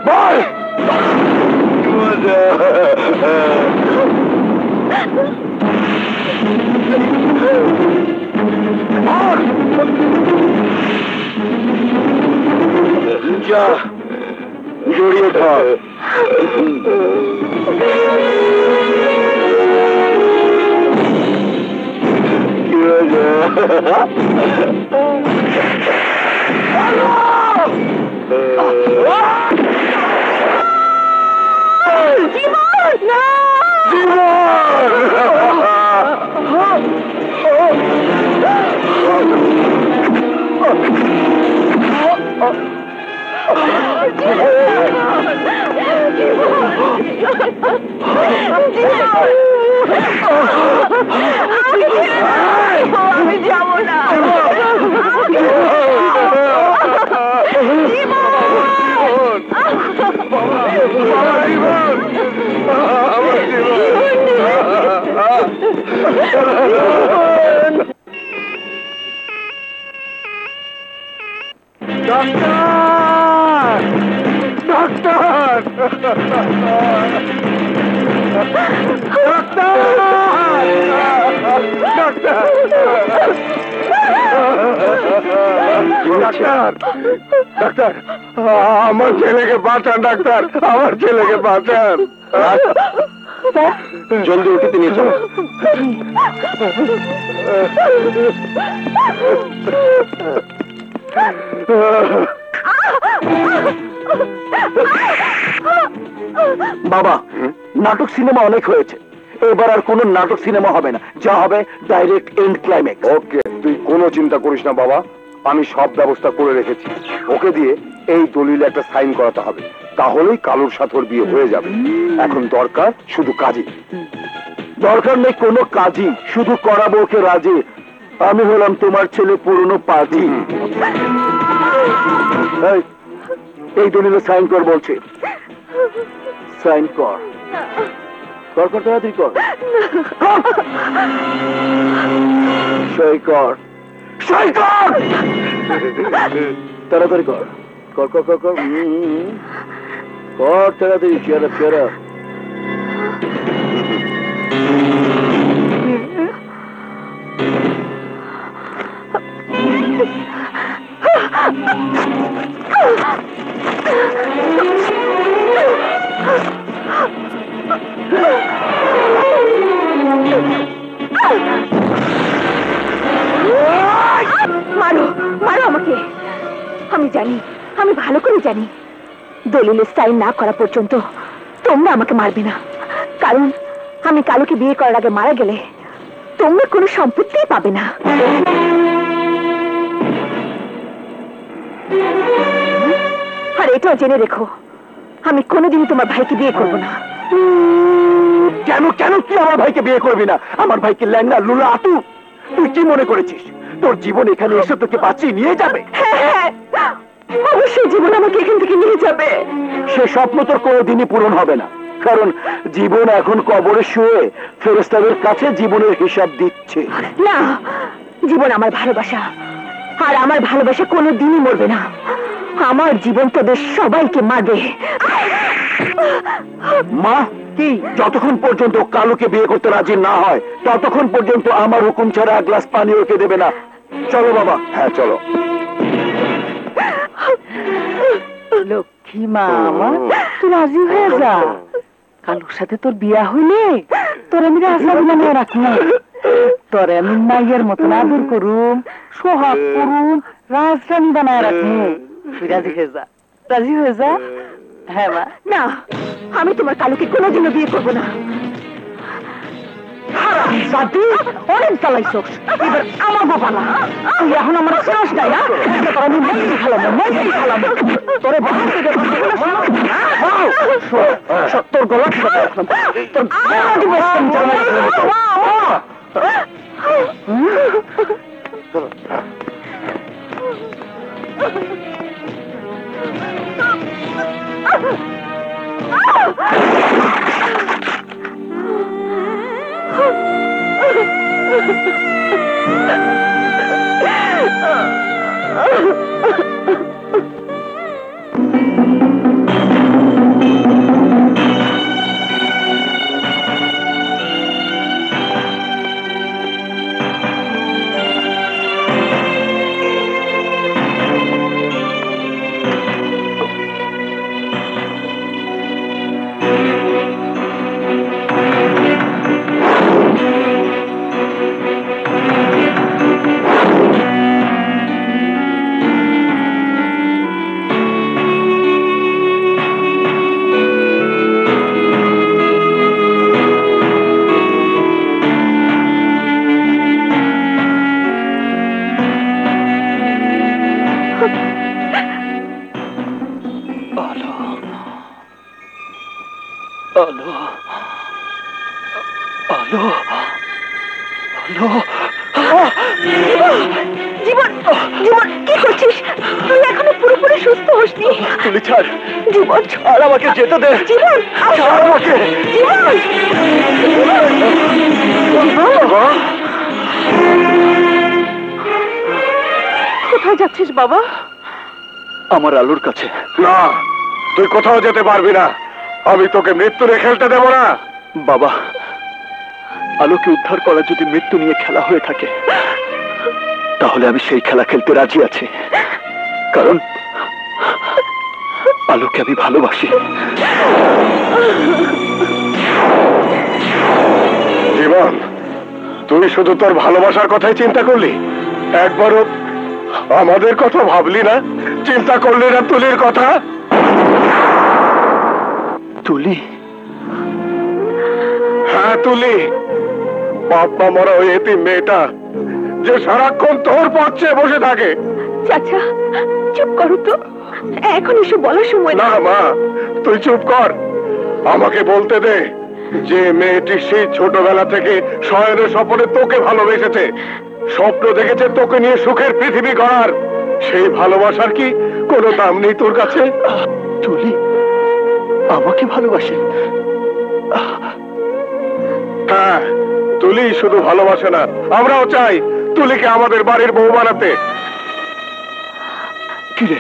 বল। যা, জড়িয়ে ধর। জীবন, না। আমি যাবো না। আমার জীবন ডাক্তার, আমার ছেলেকে বাঁচান ডাক্তার, আমার ছেলেকে বাঁচান। জলদি উঠিতে নিয়ে চলো। বাবা, নাটক সিনেমা অনেক হয়েছে, এবার আর কোন নাটক সিনেমা হবে না, যা হবে ডাইরেক্ট এন্ড ক্লাইম্যাক্স। ওকে, তুই কোনো চিন্তা করিস না বাবা, আমি সব ব্যবস্থা করে রেখেছি। ওকে দিয়ে এই দলিলে একটা সাইন করাতে হবে, তাহলেই কালুর সাথে ওর বিয়ে হয়ে যাবে। এখন দরকার শুধু কাজই। দরকার নেই কোনো কাজই, শুধু করাবো ওকে রাজি। আমি হলাম তোমার ছেলে পুরনো পাজি। এই দলিলে সাইন কর বলছে, সাইন কর, কর কর, তাড়াতাড়ি কর, সই কর, সই কর, তাড়াতাড়ি কর, কর কর কর কর, কর তাড়াতাড়ি, চেয়ারা চেয়ারা। মারো মারো আমাকে, আমি জানি, আমি ভালো করে জানি দলিলের সাইন না করা পর্যন্ত তোমরা আমাকে মারবে না, কারণ আমি কালুকে বিয়ে করার আগে মারা গেলে তোমরা কোনো সম্পত্তিই পাবে না। আর এটাও জেনে রেখো, আমি কোনোদিনই তোমার ভাইকে বিয়ে করবো না। কেন কেন তুই আমার ভাইকে বিয়ে করবি না? আমার ভাইকে ল্যাংড়া লুলা আতু, তুই কি মনে করেছিস তোর জীবন এখানে এসে তোকে বাঁচিয়ে নিয়ে যাবে? হ্যাঁ, অবশ্যই জীবন আমাকে এখান থেকে নিয়ে যাবে। সে স্বপ্ন তোর কোনোদিনই পূরণ হবে না, কারণ জীবন এখন কবরে শুয়ে ফেরেশতাদের কাছে জীবনের হিসাব দিচ্ছে। না, জীবন আমার ভালোবাসা, আর আমার ভালোবাসা কোনোদিনই মরবে না। আমার জীবন তোদের সবাইকে মারবে। মা, কি যতক্ষণ পর্যন্ত কালুকে বিয়ে করতে রাজি না হয় ততক্ষণ পর্যন্ত আমার হুকুম ছাড়া এক গ্লাস পানি ওকে দেবে না। চলো বাবা। হ্যাঁ চলো। লক্ষ্মী মা আমার, তুই রাজি হয়ে যা, কালুর সাথে তোর বিয়া হইলে তোর আমি রাজা বানিয়ে রাখবো, তোর আমি মাইয়ের মতন আদর করুম, সোহাগ করুম, রাজরানী বানায় রাখবো। তুই রাজি হয়ে যা, রাজি হয়ে যা। হ্যাঁ মা। না, আমি তোমার কালুকে কোনোদিনও বিয়ে করবো না। অনেক চালাইছস, এবার আমার বাবা না, তুই এখন আমার সাহস নাই না, আমি মাইকে খেলাম, মাইকে খেলাম তোরে তোর গলা তোর জীবন, জীবন কি করছিস তুই? এখনো পুরোপুরি সুস্থ হসনি। তুলি ছাড়, জীবন আর আমাকে যেতে দে। জীবন, ছাড় আমাকে। জীবন, জীবন, জীবন। কোথায় যাচ্ছিস বাবা? আমার আলোর কাছে। না, তুই কোথাও যেতে পারবি না। আমি তোকে মৃত্যুর খেলতে দেব না। বাবা, আলোকে উদ্ধার করা যদি মৃত্যু নিয়ে খেলা হয়ে থাকে, তাহলে আমি সেই খেলা খেলতে রাজি আছি। কারণ আলোকে আমি ভালোবাসি। জীবন, তুই শুধু তোর ভালোবাসার কথাই চিন্তা করলি, একবারও আমাদের কথা ভাবলি না? চিন্তা করলি না তুলির কথা? তুলি? হ্যাঁ তুলি, বাপ্পা মরা ওই এতিম মেয়েটা যে সারাক্ষণ তোর পথ চেয়ে বসে থাকে। চাচা চুপ করো তো, এখন এসব বলার সময় না মা, তুই চুপ কর। আমাকে বলতে দে যে মেয়েটি সেই ছোটবেলা থেকে শয়নের স্বপ্নে তোকে ভালোবেসেছে, স্বপ্ন দেখেছে তোকে নিয়ে সুখের পৃথিবী গড়ার। সেই ভালোবাসার কি কোনো দাম নেই তোর কাছে? তুলি আমাকে ভালোবাসে? হ্যাঁ, তুলি শুধু ভালোবাসে না, আমরাও চাই তুলিকে আমাদের বাড়ির বউ বানাতে। কিরে,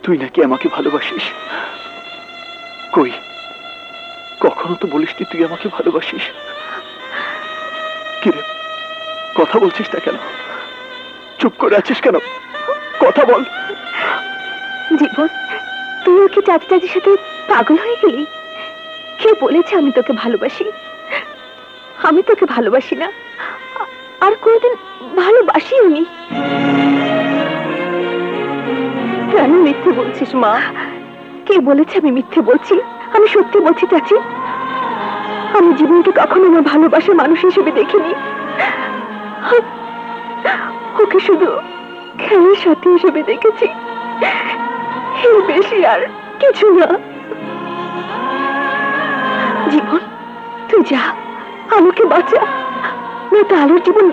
তুই নাকি আমাকে ভালোবাসিস? কই, কখনো তো বলিসনি তুই আমাকে ভালোবাসিস। কিরে, কথা বলছিস না কেন? চুপ করে আছিস কেন? কথা বল। জীবন, তুই ওকে চাচি চাচির সাথে পাগল হয়ে গেলি? কে বলেছে আমি তোকে ভালোবাসি? আমি তোকে ভালোবাসি না, আর কোনদিন ভালোবাসিও নি। কেন মিথ্যে বলছিস মা? কে বলেছে আমি মিথ্যে বলছি? আমি সত্যি বলছি চাচি। আমি জীবনকে কখনো আমার ভালোবাসার মানুষ হিসেবে দেখিনি। ওকে শুধু খেলার সাথী হিসেবে দেখেছি, এর বেশি আর কিছু না। জীবন, তুই যা, আমাকে বাঁচা, নয়তো আলোর জীবন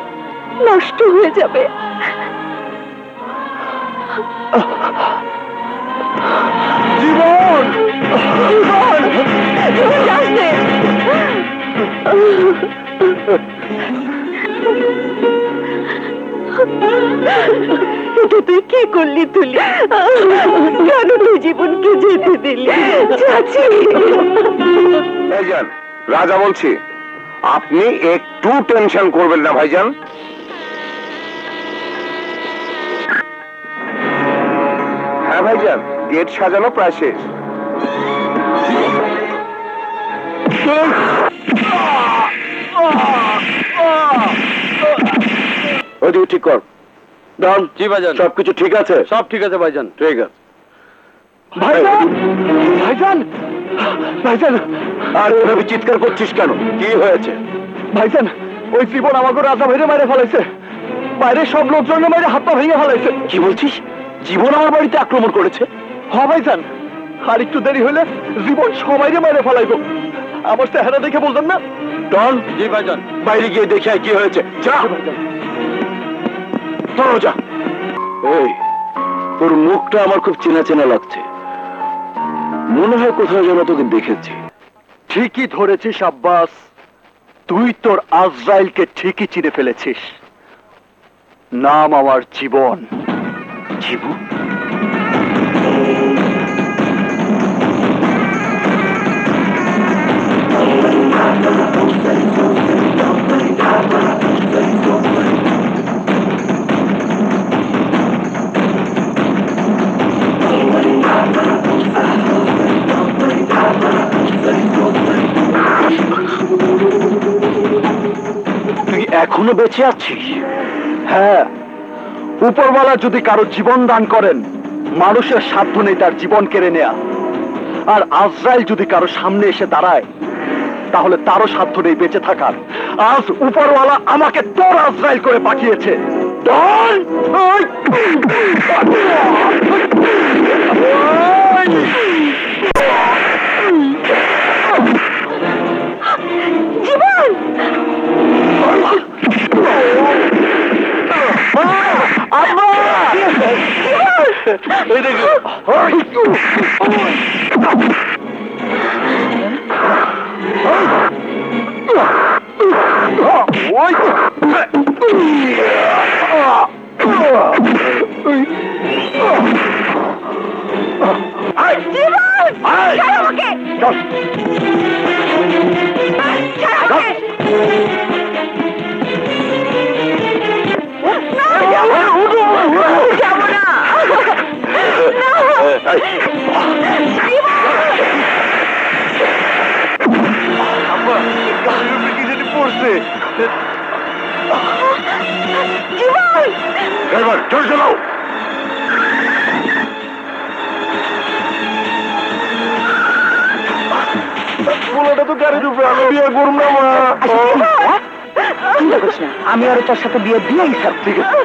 নষ্ট হয়ে যাবে। জীবন, জীবন, জীবন যাস নে। এটা তুই কি করলি তুলি? কেন তুই জীবনকে যেতে দিলি? চাচি, ভাইজান, রাজা বলছি, আপনি একটু টেনশন করবেন না ভাইজান। হ্যাঁ ভাইজান, গেট সাজানো প্রায় শেষ। ওইদিকে ঠিক কর। ডন। জি ভাইজান। সবকিছু ঠিক আছে? সব ঠিক আছে ভাইজান। ঠিক আছে ভাইজান, ভাইজান, ভাইজান। আর এভাবে চিৎকার করছিস কেন? কি হয়েছে? ভাইজান, ওই জীবন আমাকে রাজা ভাইরে মারে ফেলাইছে। বাইরের সব লোকজন মাইরে হাত পা ভেঙে ফেলাইছে। কি বলছিস? জীবন আমার বাড়িতে আক্রমণ করেছে? হ্যাঁ ভাইজান, আর একটু দেরি হলে জীবন সবাইরে মারে ফেলাইবো। আমার চেহারা দেখে বলতেন না? ডন। জি ভাইজান। বাইরে গিয়ে দেখে কি হয়েছে। যা চলো, যা। এই, তোর মুখটা আমার খুব চেনা চেনা লাগছে, মনে হয় কোথাও যেন তোকে দেখেছি। ঠিকই ধরেছিস আব্বাস, তুই তোর আজরাইলকে ঠিকই চিনে ফেলেছিস। নাম আমার জীবন। জীবন? তুই এখনো বেঁচে আছিস? হ্যাঁ, উপরওয়ালা যদি কারো জীবন দান করেন, মানুষের সাধ্য নেই তার জীবন কেড়ে নেয়া। আর আজরাইল যদি কারো সামনে এসে দাঁড়ায়, তাহলে তারও সাধ্য নেই বেঁচে থাকার। আজ উপরওয়ালা আমাকে তোর আজরাইল করে পাঠিয়েছে। ডন! জীবন! ওই আসতেছে। জীবন! ড্রাইভার জোরে চালাও। পোলাটা তো গাড়ির উপরে, আমি বিয়ে করব না মা। চিন্তা করিস না, আমি আর তোর সাথে বিয়ে দিয়েই স্যার। ঠিক আছে।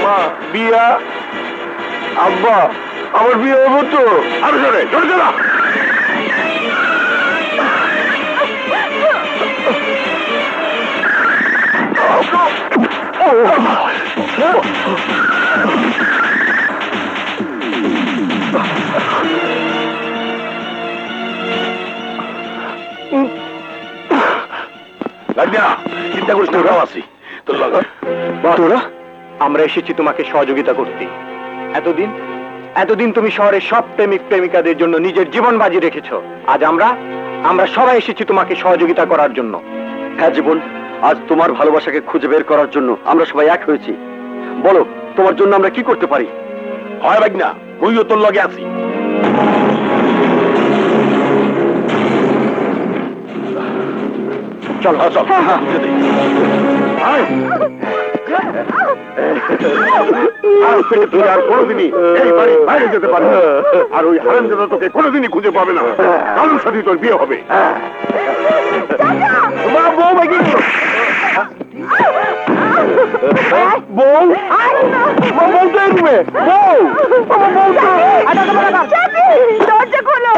মা বিয়া, আব্বা আমার বিয়ে হবো তো। আরো জোরে জোরে চালা। চিন্তা করিস না, ওরাও আছি তোর লগে। তোরা আমরা এসেছি তোমাকে সহযোগিতা করতে। এতদিন তুমি শহরের সব প্রেমিক প্রেমিকাদের জন্য নিজের জীবন বাজি রেখেছো। আজ আমরা সবাই এসেছি তোমাকে সহযোগিতা করার জন্য। হ্যাঁ জীবন, আজ তোমার ভালোবাসাকে খুঁজে বের করার জন্য আমরা সবাই এক হয়েছি। বলো তোমার জন্য আমরা কি করতে পারি? হয় ভাই না, কইও তোর লগে আছি। চল চল। আর পেটে ধরে আর কোনোদিনই এই বাড়ির বাইরে যেতে পারবে না। আর ওই হারামজাদা তোকে কোনোদিনই খুঁজে পাবে না। কারোর সাথে তোর বিয়ে হবে। মা, বউ ভাগি, বউ, মা বলতে আসবে, বউ, আমার বউটা। দরজা খোলো।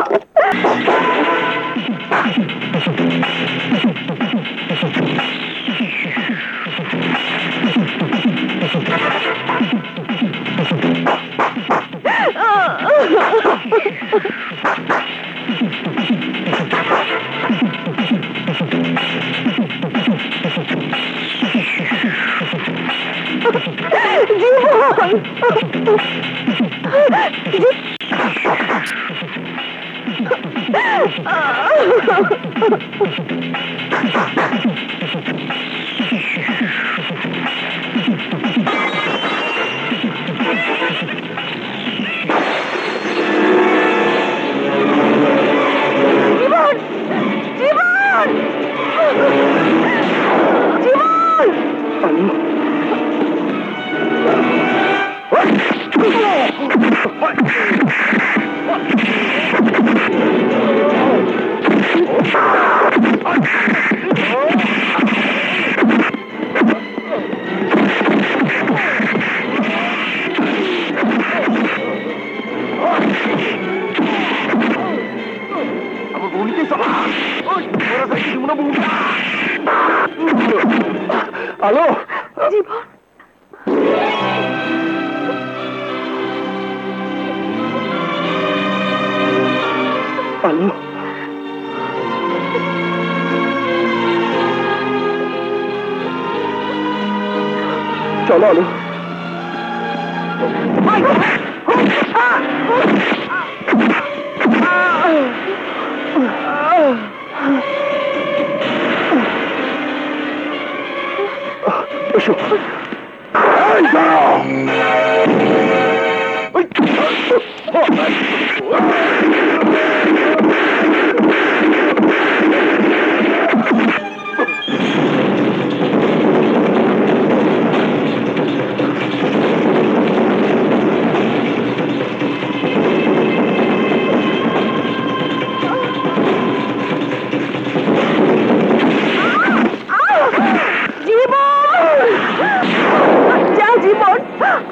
হ্যালো জীবন, আলো, চলো আলো। এসো। এই দাঁড়াও।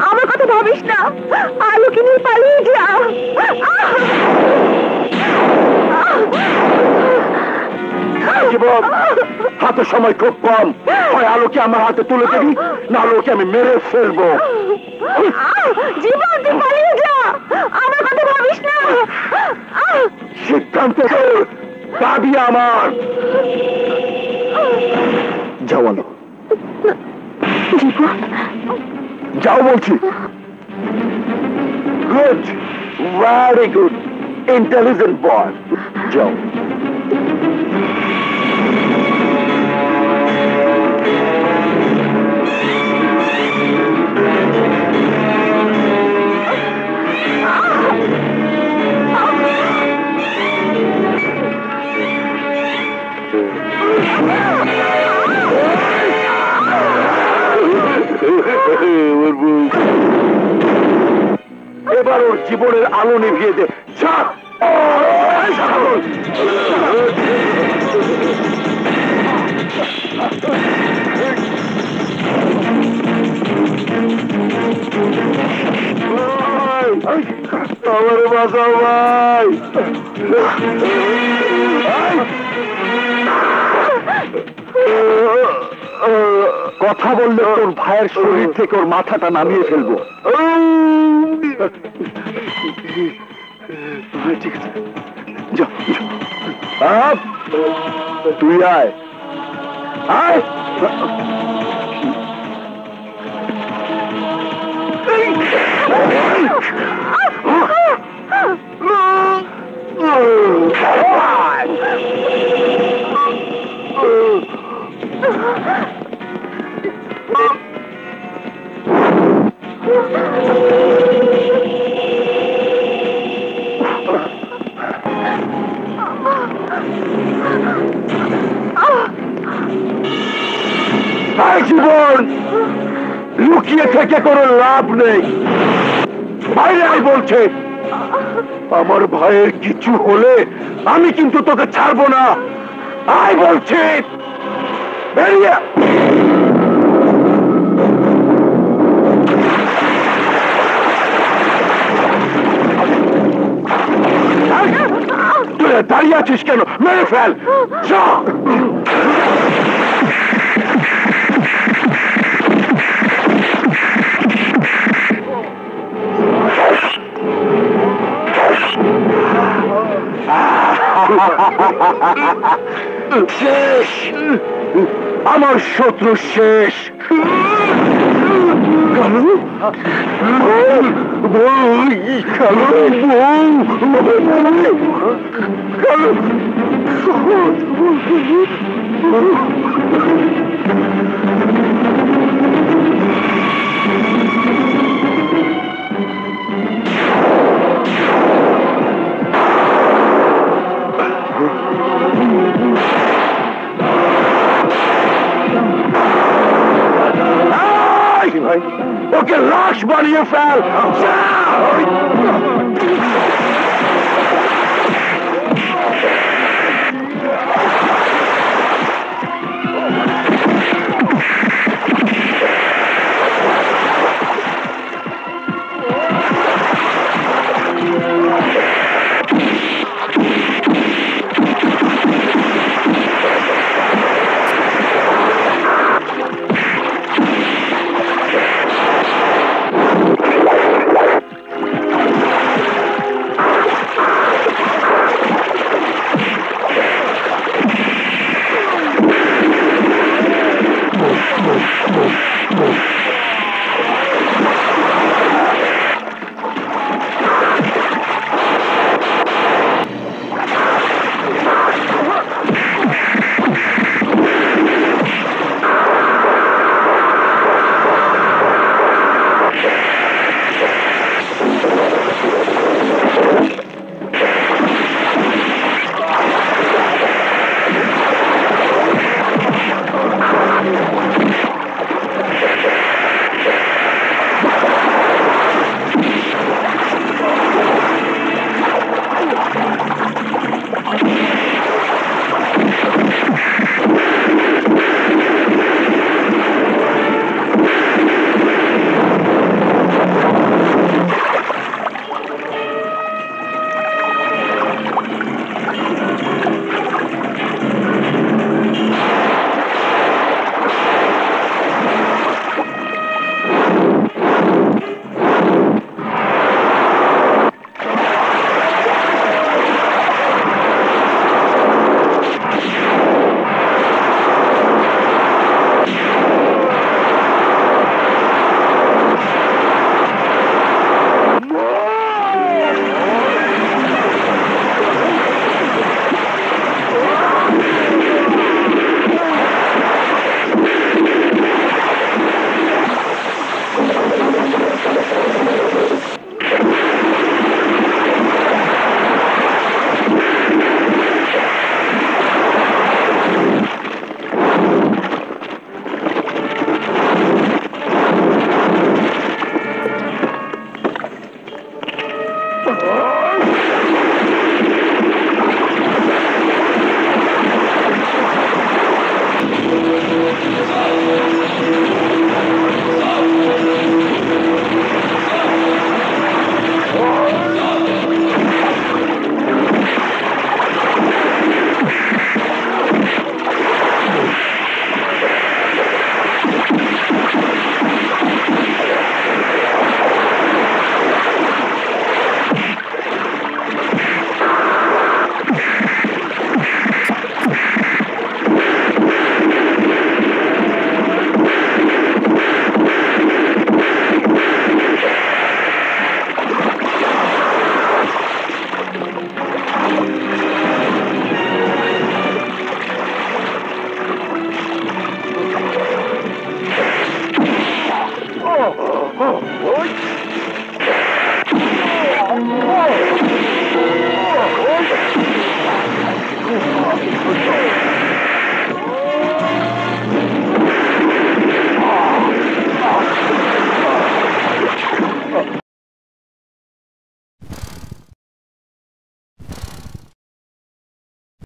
আমার কথা ভাবিস না, আলোকে নিয়ে পালিয়ে যা। জীবন, হাতে সময় খুব কম। হয় আলোকে আমার হাতে তুলে দিবি, না আলোকে আমি মেরে ফেলবো। জীবন, তুই পালিয়ে যা, আমার কথা ভাবিস না। সিদ্ধান্ত দাবি আমার। যাও আলো, যাও বলছি। গুড, ভেরি গুড, ইন্টেলিজেন্ট বয়। যাও। জীবনের আলো নিভিয়ে দে। যা। আমার বাঁচাও ভাই। কথা বললে তোর ভাইয়ের শরীর থেকে ওর মাথাটা নামিয়ে ফেলবো। ঠিক আছে, যা। তুই আয় আয়। জীবন লুকিয়ে থেকে কোনো লাভ নেই, বাইরে আয় বলছে। আমার ভাইয়ের কিছু হলে আমি কিন্তু তোকে ছাড়বো না। আয় বলছে, বেরিয়ে। তুই দাঁড়িয়ে আছিস কেন? মেরে ফেল। যা। শেষ, আমার শত্রু শেষ। কালু, ওকে লাশ বানিয়ে ফেল।